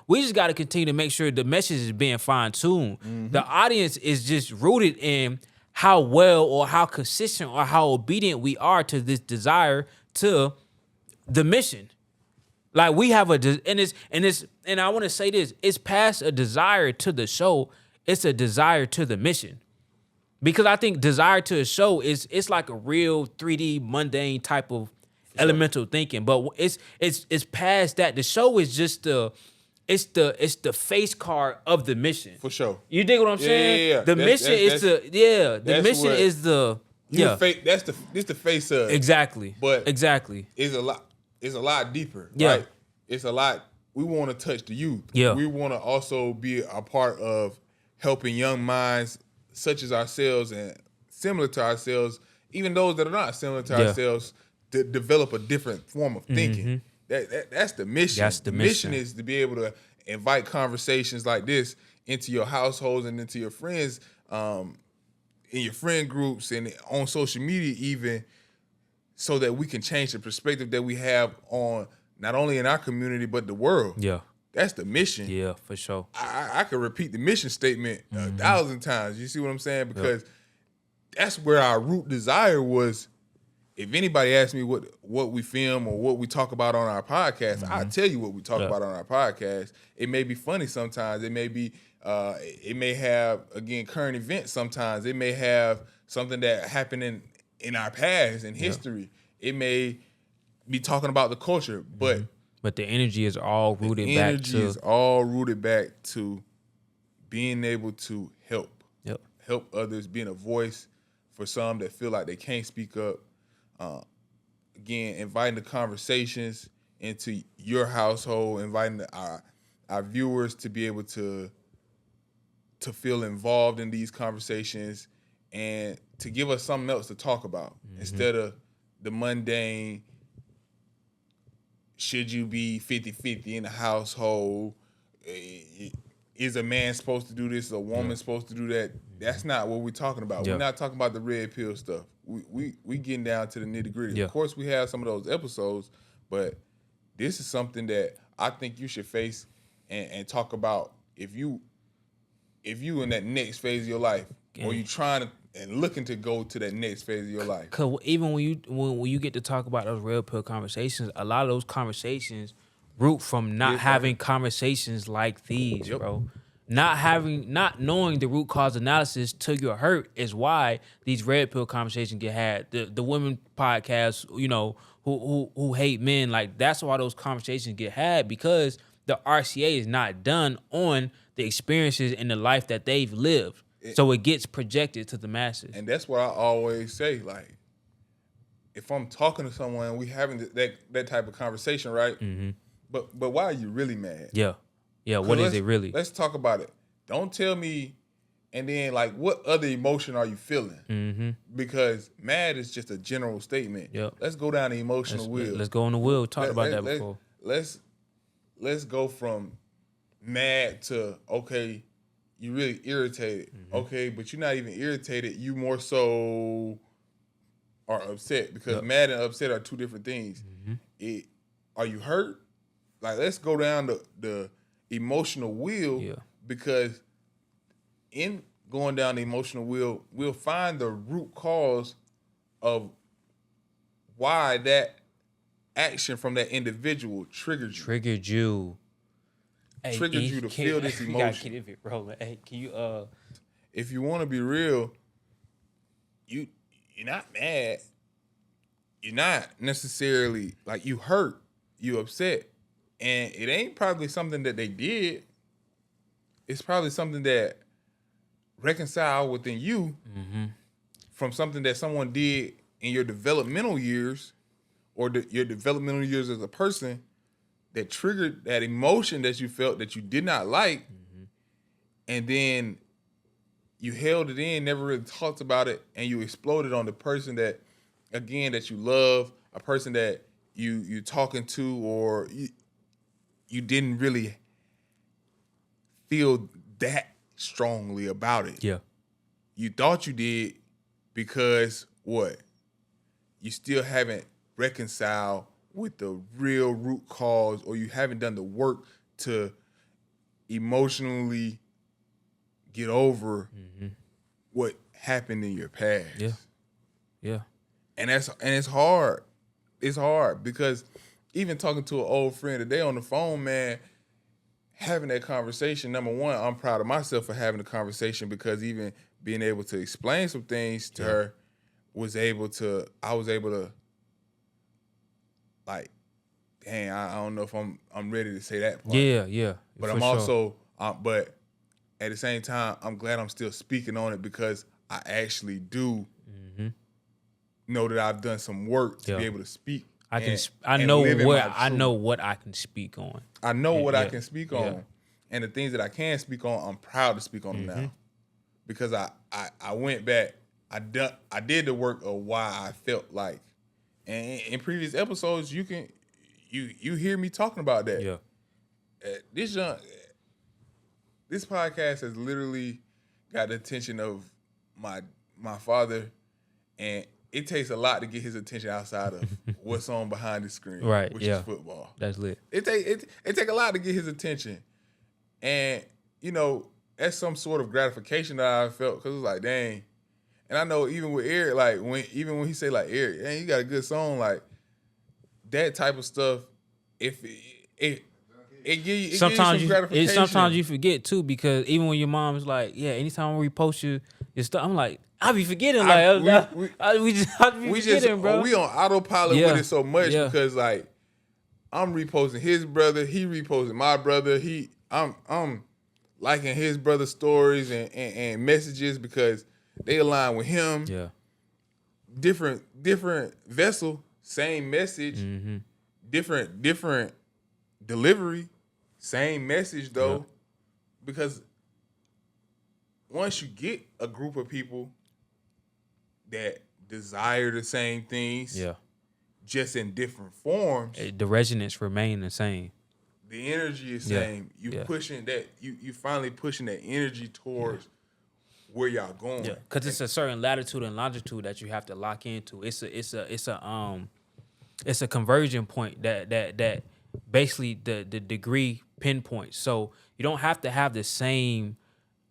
we just got to continue to make sure the message is being fine-tuned. The audience is just rooted in how well or how consistent or how obedient we are to this desire to the mission. Like, we have and I want to say this, it's past a desire to the show, it's a desire to the mission. Because I think desire to a show it's like a real 3D mundane type of elemental thinking, but it's past that. The show is just the face card of the mission. For sure. You dig what I'm saying? Yeah. The mission is the This the face of it. Exactly. But exactly. It's a lot deeper. Yeah. Right? It's a lot. We want to touch the youth. Yeah. We want to also be a part of helping young minds such as ourselves and similar to ourselves, even those that are not similar to ourselves, to develop a different form of thinking. That's the mission. That's the mission. Mission is to be able to invite conversations like this into your households and into your friends, in your friend groups and on social media even, so that we can change the perspective that we have on not only in our community but the world. Yeah. that's the mission. Yeah, for sure. I could repeat the mission statement 1,000 times. You see what I'm saying? Because that's where our root desire was. If anybody asks me what we film or what we talk about on our podcast, I'll tell you what we talk about on our podcast. It may be funny sometimes. It may be, it may have, again, current events sometimes. It may have something that happened in our past, in history. It may be talking about the culture, but the energy is all rooted back to... energy is all rooted back to being able to help others, being a voice for some that feel like they can't speak up. Again, inviting the conversations into your household, inviting our viewers to be able to feel involved in these conversations and to give us something else to talk about instead of the mundane, should you be 50-50 in the household? Is a man supposed to do this? A woman supposed to do that? That's not what we're talking about. We're not talking about the red pill stuff. We getting down to the nitty gritty. Of course, we have some of those episodes, but this is something that I think you should face and talk about if you in that next phase of your life, or you trying to and looking to go to that next phase of your life. Cause even when you get to talk about those red pill conversations, a lot of those conversations root from not having conversations like these, bro. Not knowing the root cause analysis to your hurt is why these red pill conversations get had. The women podcasts, you know, who hate men, like that's why those conversations get had, because the RCA is not done on the experiences in the life that they've lived. So it gets projected to the masses. And that's what I always say, like, if I'm talking to someone and we having that type of conversation, right? But why are you really mad? Yeah, what is it really? Let's talk about it. Don't tell me, and then, like, what other emotion are you feeling? Because mad is just a general statement. Let's go down the emotional wheel. Let's go on the wheel. Talked about that before. Let's go from mad to, okay, you really irritated. Okay, but you're not even irritated. You more so are upset, because mad and upset are two different things. Are you hurt? Like, let's go down the emotional wheel, because in going down the emotional wheel, we'll find the root cause of why that action from that individual triggered you. Hey, triggered you to feel this emotion. You gotta keep it rolling. Hey, can you if you want to be real, you're not mad. You're not necessarily, like, you hurt, you upset. And it ain't probably something that they did. It's probably something that reconciled within you from something that someone did in your developmental years, or your developmental years as a person, that triggered that emotion that you felt that you did not like. And then you held it in, never really talked about it, and you exploded on the person that, again, that you love, a person that you talking to, or you didn't really feel that strongly about it. You thought you did, because what? You still haven't reconciled with the real root cause, or you haven't done the work to emotionally get over what happened in your past. And it's hard. It's hard, because even talking to an old friend today on the phone, man, having that conversation, number one, I'm proud of myself for having the conversation, because even being able to explain some things to her I was able to, like, dang, I don't know if I'm ready to say that part. But I'm also, but at the same time, I'm glad I'm still speaking on it, because I actually do know that I've done some work to be able to speak. I know what I can speak on. I know what I can speak on, and the things that I can speak on, I'm proud to speak on them now, because I went back, I did the work of why I felt like, and in previous episodes you hear me talking about that. This podcast has literally got the attention of my father, and it takes a lot to get his attention outside of what's on behind the screen, Right, which yeah. is football. That's lit. It take a lot to get his attention, and that's some sort of gratification that I felt because it was like, dang. And I know even with Eric, like when he say like, Eric, dang, you got a good song, like that type of stuff. If it gives you some gratification. Sometimes you forget too, because even when your mom's like, yeah, anytime I repost your stuff, I'm like, I be forgetting. We just bro. We on autopilot with it so much because like I'm reposting his brother, he reposting my brother. I'm liking his brother's stories and messages because they align with him. Yeah. Different vessel, same message. Mm-hmm. Different delivery, same message though. Yeah. Because once you get a group of people that desire the same things, just in different forms, the resonance remain the same. The energy is same. Pushing that. You finally pushing that energy towards where y'all going. Yeah, because it's a certain latitude and longitude that you have to lock into. It's a conversion point that basically the degree pinpoints. So you don't have to have the same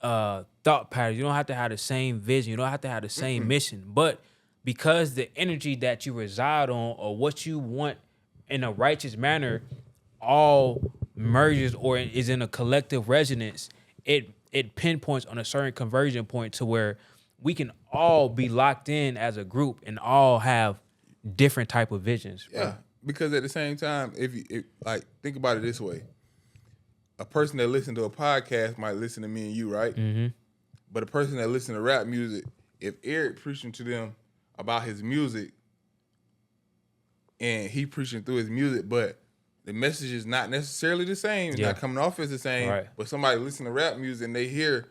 thought patterns. You don't have to have the same vision. You don't have to have the same mission. But because the energy that you reside on or what you want in a righteous manner all merges or is in a collective resonance, it pinpoints on a certain conversion point to where we can all be locked in as a group and all have different type of visions. Yeah, right? Because at the same time, if like think about it this way, a person that listens to a podcast might listen to me and you, right? Mm-hmm. But a person that listens to rap music, if Eric preaching to them about his music and he preaching through his music, but the message is not necessarily the same. It's not coming off as the same. Right. But somebody listen to rap music and they hear,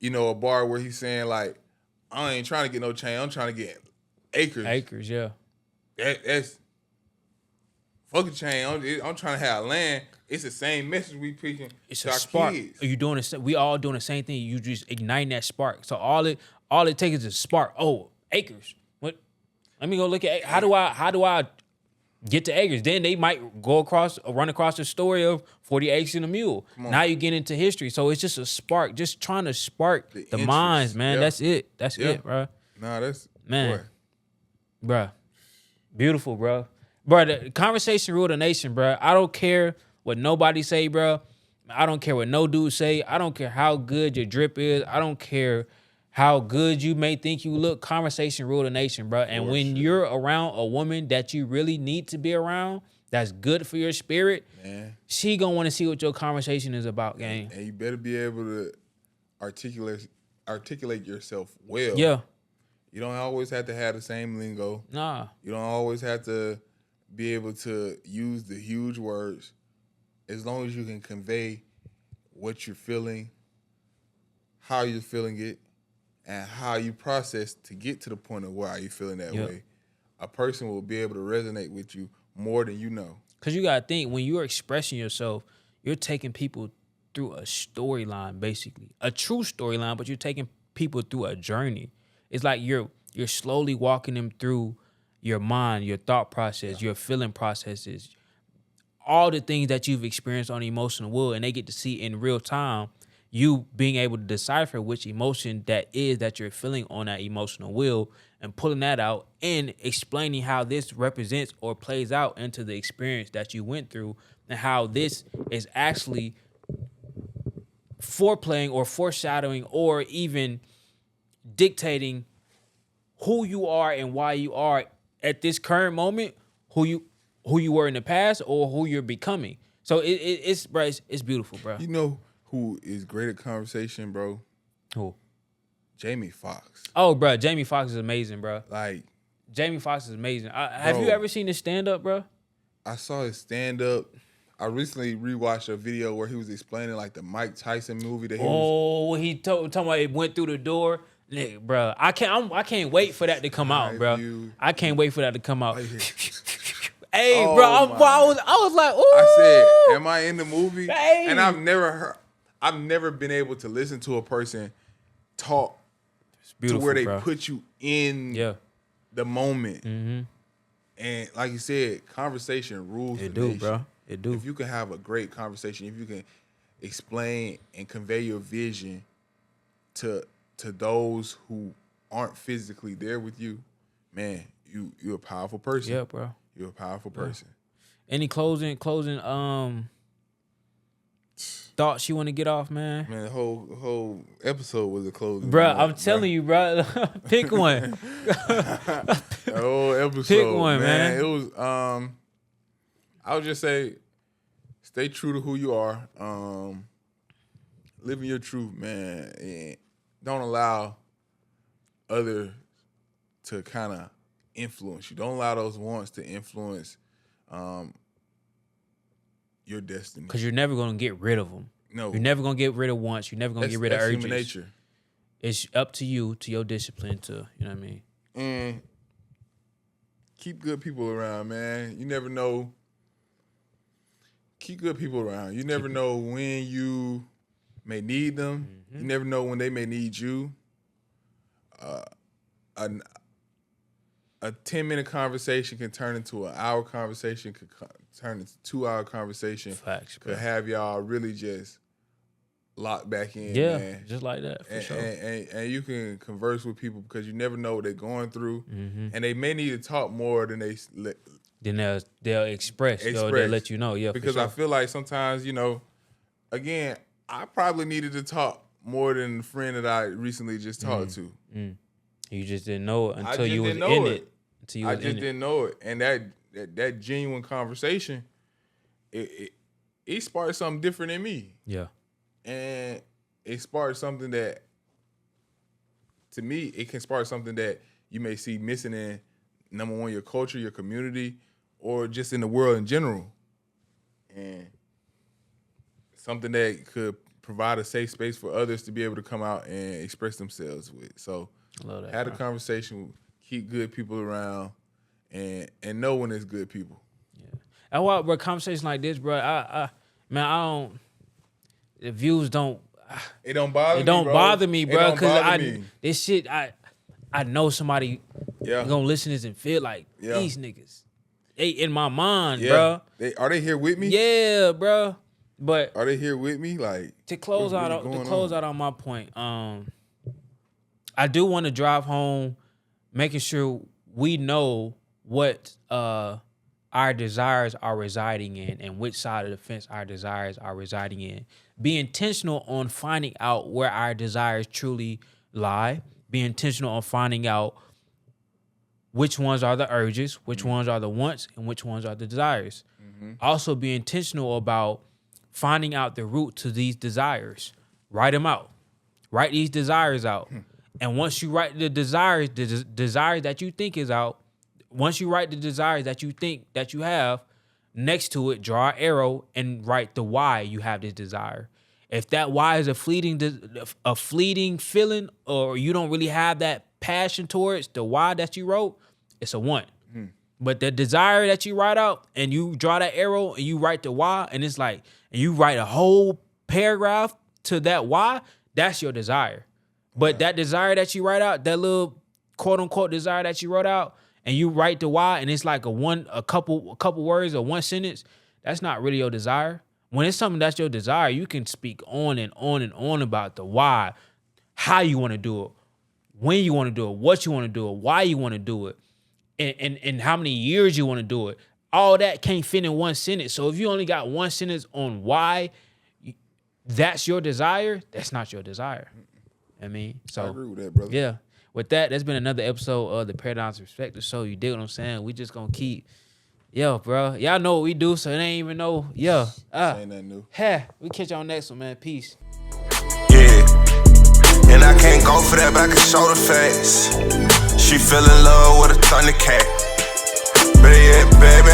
a bar where he's saying like, I ain't trying to get no chain. I'm trying to get acres. Acres, yeah. That's fuck a chain. I'm trying to have land. It's the same message we preaching. It's to a our spark. kids. You doing the, we all doing the same thing. You just igniting that spark. So all it takes is a spark. Oh, acres. What? Let me go look at how do I get to acres? Then they might run across the story of 40 acres and a mule. Now you get into history. So it's just a spark, just trying to spark the minds, man. Yeah. That's it. That's it, bro. Nah, that's man, bro. Beautiful, bro. Bro, the conversation rule the nation, bro. I don't care what nobody say, bro. I don't care what no dude say. I don't care how good your drip is. I don't care how good you may think you look. Conversation rule the nation, bro. And when you're around a woman that you really need to be around, that's good for your spirit, man, she gonna want to see what your conversation is about, gang. And you better be able to articulate yourself well. Yeah. You don't always have to have the same lingo. Nah. You don't always have to be able to use the huge words. As long as you can convey what you're feeling, how you're feeling it, and how you process to get to the point of why you're feeling that way, a person will be able to resonate with you more than you know. Because you got to think, when you're expressing yourself, you're taking people through a storyline, basically. A true storyline, but you're taking people through a journey. It's like you're slowly walking them through your mind, your thought process, your feeling processes, all the things that you've experienced on the emotional wheel, and they get to see in real time you being able to decipher which emotion that is that you're feeling on that emotional wheel and pulling that out and explaining how this represents or plays out into the experience that you went through and how this is actually foreplaying or foreshadowing or even dictating who you are and why you are at this current moment, who you were in the past or who you're becoming. So it's beautiful, bro. You know who is great at conversation, bro? Who? Jamie Foxx. Oh, bro, Jamie Foxx is amazing, bro. Like, Jamie Foxx is amazing. Have you ever seen his stand-up, bro? I saw his stand-up. I recently rewatched a video where he was explaining like the Mike Tyson movie that he talking about it went through the door. Nigga, bro, I can't wait for that to come out, bro. I can't wait for that to come out. Hey, bro, I was like, ooh. I said, am I in the movie? Hey. And I've never been able to listen to a person talk to where they put you in the moment. Mm-hmm. And like you said, conversation rules the nation. Bro. It do. If you can have a great conversation, if you can explain and convey your vision to those who aren't physically there with you, man, you're a powerful person. Yeah, bro. You're a powerful person. Any closing thoughts you want to get off, man? Man, the whole episode was a closing. Bro, I'm telling you, bro. Pick one. The whole episode. Pick one, man. It was I would just say stay true to who you are. Live in your truth, man. And don't allow others to kind of influence you. Don't allow those wants to influence your destiny. Because you're never going to get rid of them. No. You're never going to get rid of wants. You're never going to get rid of urges. Human nature. It's up to you, to your discipline, to, you know what I mean? And keep good people around, man. You never know. Keep good people around. You never know when you may need them. Mm-hmm. You never know when they may need you. A 10-minute conversation can turn into an hour conversation, could turn into 2-hour conversation. Facts, could have y'all really just locked back in. Yeah, man. just like that, for sure. And you can converse with people because you never know what they're going through. Mm-hmm. And they may need to talk more than they'll express. They'll let you know, yeah. Because for sure. I feel like sometimes, again, I probably needed to talk more than the friend that I recently just talked to. Mm. You just didn't know it until you was in it. I just didn't know it. And that genuine conversation, it sparked something different in me. Yeah. And it sparked something that, to me, it can spark something that you may see missing in, number one, your culture, your community, or just in the world in general. And something that could provide a safe space for others to be able to come out and express themselves with. So, love that, had a conversation, keep good people around, and know when it's good people. Yeah. And what, bro, conversations like this, bro, I don't, the views don't. It don't bother me, It don't bother me, bro, because this shit, I know somebody gonna listen to this and feel like these niggas. They in my mind, bro. Are they here with me? Yeah, bro. But are they here with me? Like, to close out on my point, I do want to drive home, making sure we know what our desires are residing in and which side of the fence our desires are residing in. Be intentional on finding out where our desires truly lie. Be intentional on finding out which ones are the urges, which ones are the wants, and which ones are the desires. Mm-hmm. Also, be intentional about finding out the root to these desires. Write them out. Write these desires out. And once you write the desires that you think is out, once you write the desires that you think that you have, next to it, draw an arrow and write the why you have this desire. If that why is a fleeting feeling, or you don't really have that passion towards the why that you wrote, it's a want. But the desire that you write out and you draw that arrow and you write the why, and it's like, and you write a whole paragraph to that why, that's your desire. But that desire that you write out, that little quote unquote desire that you wrote out, and you write the why, and it's like a couple words or one sentence, that's not really your desire. When it's something that's your desire, you can speak on and on and on about the why, how you want to do it, when you want to do it, what you want to do it, why you want to do it, and how many years you want to do it. All that can't fit in one sentence. So if you only got one sentence on why that's your desire, that's not your desire. I mean, so I agree with that, brother. Yeah. With that, that's been another episode of the Paradigms Perspective Show. You dig what I'm saying? We just gonna keep, bro. Y'all know what we do, so it ain't even know. Ain't nothing new. We catch y'all next one, man. Peace. Yeah. And I can't go for that, but I can show the facts. She fell in love with a Thundercat. But yeah, baby,